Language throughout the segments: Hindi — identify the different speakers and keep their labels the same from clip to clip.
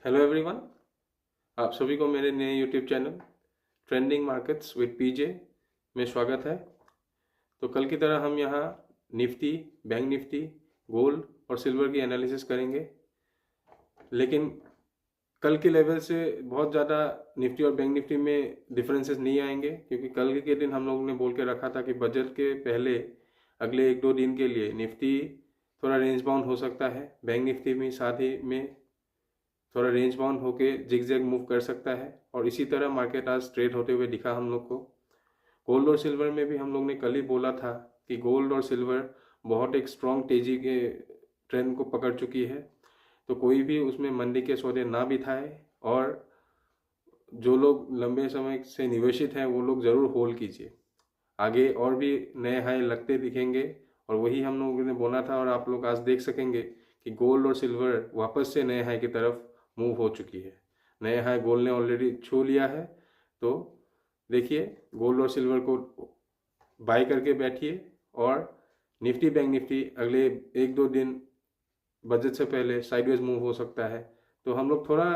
Speaker 1: हेलो एवरीवन, आप सभी को मेरे नए YouTube channel trending markets with PJ में स्वागत है। तो कल की तरह हम यहाँ निफ्टी, बैंक निफ्टी, गोल्ड और सिल्वर की एनालिसिस करेंगे। लेकिन कल के लेवल से बहुत ज़्यादा निफ्टी और बैंक निफ्टी में डिफरेंसेस नहीं आएंगे, क्योंकि कल के दिन हम लोगों ने बोल के रखा था कि बजट के पहले अगले 1-2 दिन के लिए निफ्टी थोड़ा रेंज बाउंड हो सकता है, बैंक निफ्टी भी साथ ही में थोड़ा रेंज बाउंड होके जिग जैग मूव कर सकता है। और इसी तरह मार्केट आज ट्रेड होते हुए दिखा हम लोग को। गोल्ड और सिल्वर में भी हम लोग ने कल ही बोला था कि गोल्ड और सिल्वर बहुत एक स्ट्रॉन्ग तेजी के ट्रेंड को पकड़ चुकी है, तो कोई भी उसमें मंदी के सौदे ना बिठाए और जो लोग लंबे समय से निवेशित हैं वो लोग ज़रूर होल्ड कीजिए। आगे और भी नए हाई लगते दिखेंगे और वही हम लोगों ने बोला था, और आप लोग आज देख सकेंगे कि गोल्ड और सिल्वर वापस से नए हाई की तरफ मूव हो चुकी है। नए हाई गोल्ड ने ऑलरेडी छू लिया है। तो देखिए, गोल्ड और सिल्वर को बाय करके बैठिए। और निफ्टी बैंक निफ्टी अगले 1-2 दिन बजट से पहले साइडवेज मूव हो सकता है। तो हम लोग थोड़ा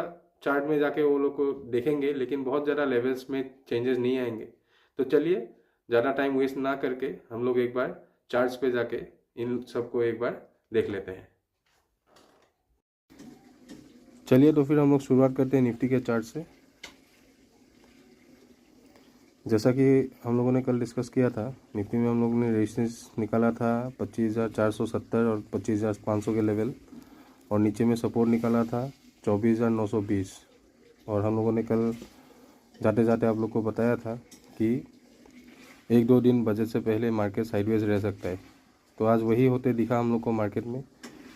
Speaker 1: चार्ट में जाके वो लोग को देखेंगे, लेकिन बहुत ज़्यादा लेवल्स में चेंजेस नहीं आएंगे। तो चलिए, ज़्यादा टाइम वेस्ट ना करके हम लोग एक बार चार्ट्स पे जाके इन सबको एक बार देख लेते हैं। चलिए, तो फिर हम लोग शुरुआत करते हैं निफ्टी के चार्ट से। जैसा कि हम लोगों ने कल डिस्कस किया था, निफ्टी में हम लोगों ने रेजिस्टेंस निकाला था 25,470 और 25,500 के लेवल, और नीचे में सपोर्ट निकाला था 24,920। और हम लोगों ने कल जाते जाते आप लोग को बताया था कि 1-2 दिन बजट से पहले मार्केट साइडवेज रह सकता है। तो आज वही होते दिखा हम लोग को। मार्केट में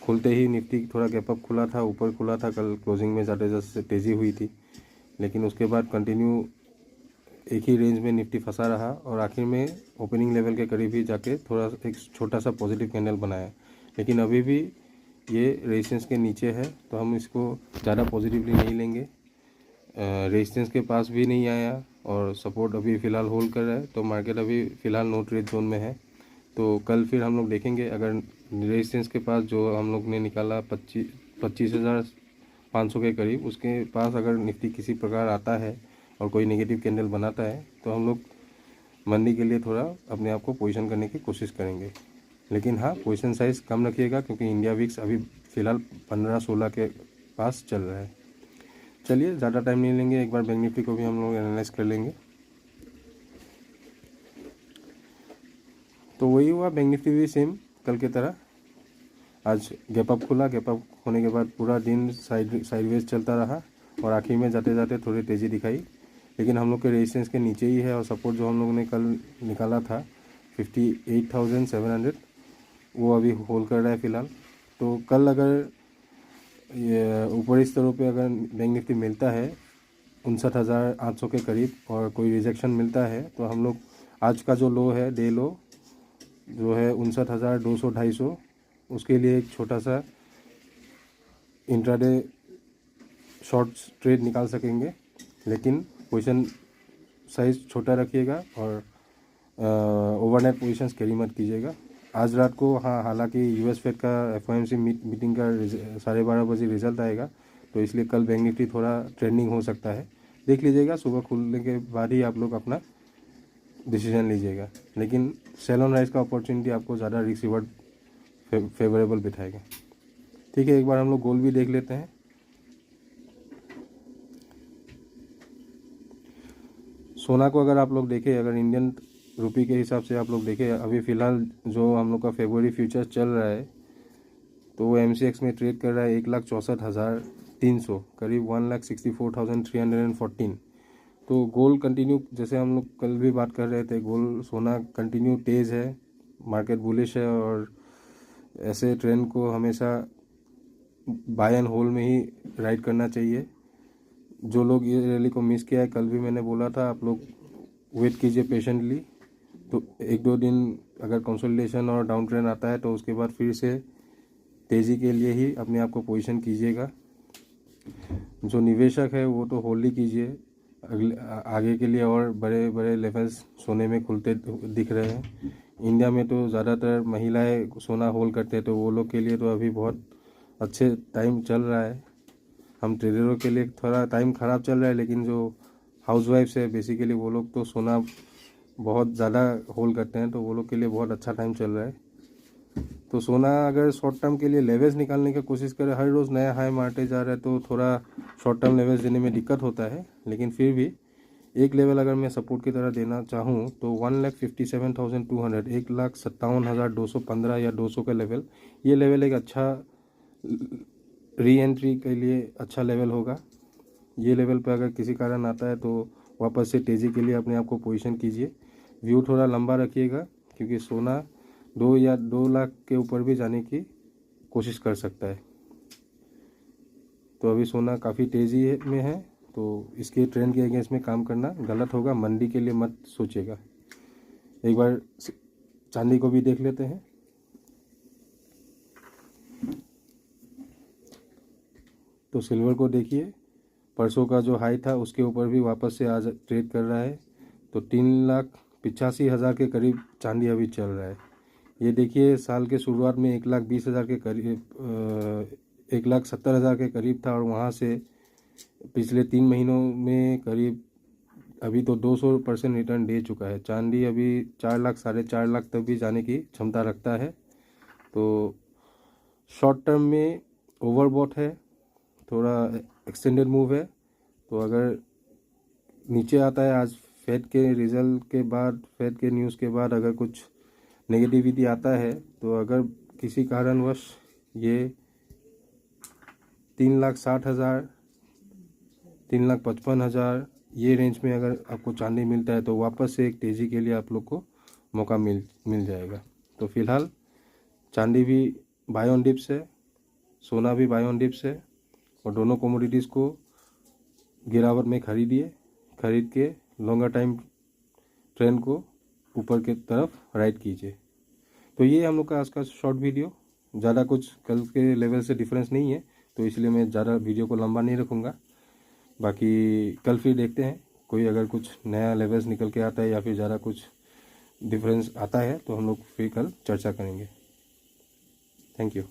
Speaker 1: खुलते ही निफ्टी थोड़ा गैप अप खुला था, ऊपर खुला था। कल क्लोजिंग में जाते जाते तेज़ी हुई थी, लेकिन उसके बाद कंटिन्यू एक ही रेंज में निफ्टी फंसा रहा और आखिर में ओपनिंग लेवल के करीब ही जाके थोड़ा एक छोटा सा पॉजिटिव कैंडल बनाया। लेकिन अभी भी ये रेजिस्टेंस के नीचे है, तो हम इसको ज़्यादा पॉजिटिवली नहीं लेंगे। रेजिस्टेंस के पास भी नहीं आया और सपोर्ट अभी फ़िलहाल होल्ड कर रहा है, तो मार्केट अभी फ़िलहाल नो ट्रेड जोन में है। तो कल फिर हम लोग देखेंगे, अगर रेजिस्टेंस के पास जो हम लोग ने निकाला 25,500 के करीब, उसके पास अगर निफ्टी किसी प्रकार आता है और कोई नेगेटिव कैंडल बनाता है, तो हम लोग मंदी के लिए थोड़ा अपने आप को पोजीशन करने की कोशिश करेंगे। लेकिन हाँ, पोजीशन साइज़ कम रखिएगा, क्योंकि इंडिया विक्स अभी फ़िलहाल 15-16 के पास चल रहा है। चलिए, ज़्यादा टाइम नहीं लेंगे, एक बार बैंक निफ्टी को भी हम लोग एनालाइज कर लेंगे। तो वही हुआ, बैंक निफ्टी भी सेम कल की तरह आज गैप अप खुला। गैप अप होने के बाद पूरा दिन साइडवेज चलता रहा और आखिर में जाते जाते थोड़ी तेज़ी दिखाई। लेकिन हम लोग के रेजिस्टेंस के नीचे ही है, और सपोर्ट जो हम लोगों ने कल निकाला था 58,700, वो अभी होल्ड कर रहा है फ़िलहाल। तो कल अगर ये ऊपरी स्तरों पे अगर बैंक निफ्टी मिलता है 59,800 के करीब और कोई रिजेक्शन मिलता है, तो हम लोग आज का जो लो है, डे लो जो है 59,200-250, उसके लिए एक छोटा सा इंट्राडे शॉर्ट ट्रेड निकाल सकेंगे। लेकिन पोजीशन साइज़ छोटा रखिएगा और ओवरनाइट पोजीशंस कैरी मत कीजिएगा। आज रात को हाँ, हालांकि यूएस फेड का एफओएमसी मीटिंग का 12:30 बजे रिजल्ट आएगा, तो इसलिए कल बैंक निफ्टी थोड़ा ट्रेंडिंग हो सकता है। देख लीजिएगा, सुबह खुलने के बाद ही आप लोग अपना डिसीजन लीजिएगा। लेकिन सेल ऑन राइज का अपॉर्चुनिटी आपको ज़्यादा रिस्क रिवॉर्ड फेवरेबल बिठाएगा। ठीक है, एक बार हम लोग गोल्ड भी देख लेते हैं। सोना को अगर आप लोग देखें, अगर इंडियन रुपी के हिसाब से आप लोग देखें, अभी फ़िलहाल जो हम लोग का फेब्रुअरी फ्यूचर चल रहा है, तो वो MCX में ट्रेड कर रहा है 1,64,300, करीब 1,64,314। तो गोल्ड कंटिन्यू, जैसे हम लोग कल भी बात कर रहे थे, गोल्ड सोना कंटिन्यू तेज़ है, मार्केट बुलिश है, और ऐसे ट्रेंड को हमेशा बाय एंड होल्ड में ही राइड करना चाहिए। जो लोग ये रैली को मिस किया है, कल भी मैंने बोला था, आप लोग वेट कीजिए पेशेंटली। तो 1-2 दिन अगर कंसोलिडेशन और डाउन ट्रेंड आता है, तो उसके बाद फिर से तेज़ी के लिए ही अपने आप को पोजीशन कीजिएगा। जो निवेशक है वो तो होल्ड ही कीजिए, अगले आगे के लिए और बड़े बड़े लेवल्स सोने में खुलते दिख रहे हैं। इंडिया में तो ज़्यादातर महिलाएं सोना होल्ड करते हैं, तो वो लोग के लिए तो अभी बहुत अच्छे टाइम चल रहा है।
Speaker 2: हम ट्रेडरों के लिए थोड़ा टाइम ख़राब चल रहा है, लेकिन जो हाउसवाइफ्स है बेसिकली वो लोग तो सोना बहुत ज़्यादा होल्ड करते हैं, तो वो लोग के लिए बहुत अच्छा टाइम चल रहा है। तो सोना अगर शॉर्ट टर्म के लिए लेवल्स निकालने की कोशिश करे, हर रोज़ नया हाई मारते जा रहा है, तो थोड़ा शॉर्ट टर्म लेवल्स देने में दिक्कत होता है। लेकिन फिर भी एक लेवल अगर मैं सपोर्ट की तरह देना चाहूँ तो 1,57,200, 1,57,215 या 200 का लेवल, ये लेवल एक अच्छा री एंट्री के लिए अच्छा लेवल होगा। ये लेवल पर अगर किसी कारण आता है तो वापस से तेज़ी के लिए अपने आप को पोजीशन कीजिए। व्यू थोड़ा लंबा रखिएगा, क्योंकि सोना 2 या 2 लाख के ऊपर भी जाने की कोशिश कर सकता है। तो अभी सोना काफ़ी तेज़ी में है, तो इसके ट्रेंड के अगेंस्ट में काम करना गलत होगा, मंदी के लिए मत सोचिएगा। एक बार चांदी को भी देख लेते हैं। तो सिल्वर को देखिए, परसों का जो हाई था उसके ऊपर भी वापस से आज ट्रेड कर रहा है। तो 3,85,000 के करीब चांदी अभी चल रहा है। ये देखिए, साल के शुरुआत में 1,20,000 के करीब 1,70,000 के करीब था, और वहाँ से पिछले 3 महीनों में करीब अभी तो 200% रिटर्न दे चुका है। चांदी अभी 4 लाख 4.5 लाख तक भी जाने की क्षमता रखता है। तो शॉर्ट टर्म में ओवरबॉट है, थोड़ा एक्सटेंडेड मूव है। तो अगर नीचे आता है, आज फेड के रिजल्ट के बाद, फेड के न्यूज़ के बाद अगर कुछ नेगेटिविटी आता है, तो अगर किसी कारणवश ये 3,60,000, 3,55,000 ये रेंज में अगर आपको चांदी मिलता है, तो वापस से एक तेज़ी के लिए आप लोग को मौका मिल जाएगा। तो फिलहाल चांदी भी बाय ऑन डिप्स है, सोना भी बाय ऑन डिप्स है, और दोनों कमोडिटीज़ को गिरावट में खरीद के लॉन्गर टाइम ट्रेंड को ऊपर की तरफ राइट कीजिए। तो ये हम लोग का आज का शॉर्ट वीडियो, ज़्यादा कुछ कल के लेवल से डिफरेंस नहीं है, तो इसलिए मैं ज़्यादा वीडियो को लंबा नहीं रखूँगा। बाकी कल फिर देखते हैं, कोई अगर कुछ नया लेवल्स निकल के आता है या फिर ज़्यादा कुछ डिफरेंस आता है तो हम लोग फिर कल चर्चा करेंगे। Thank you.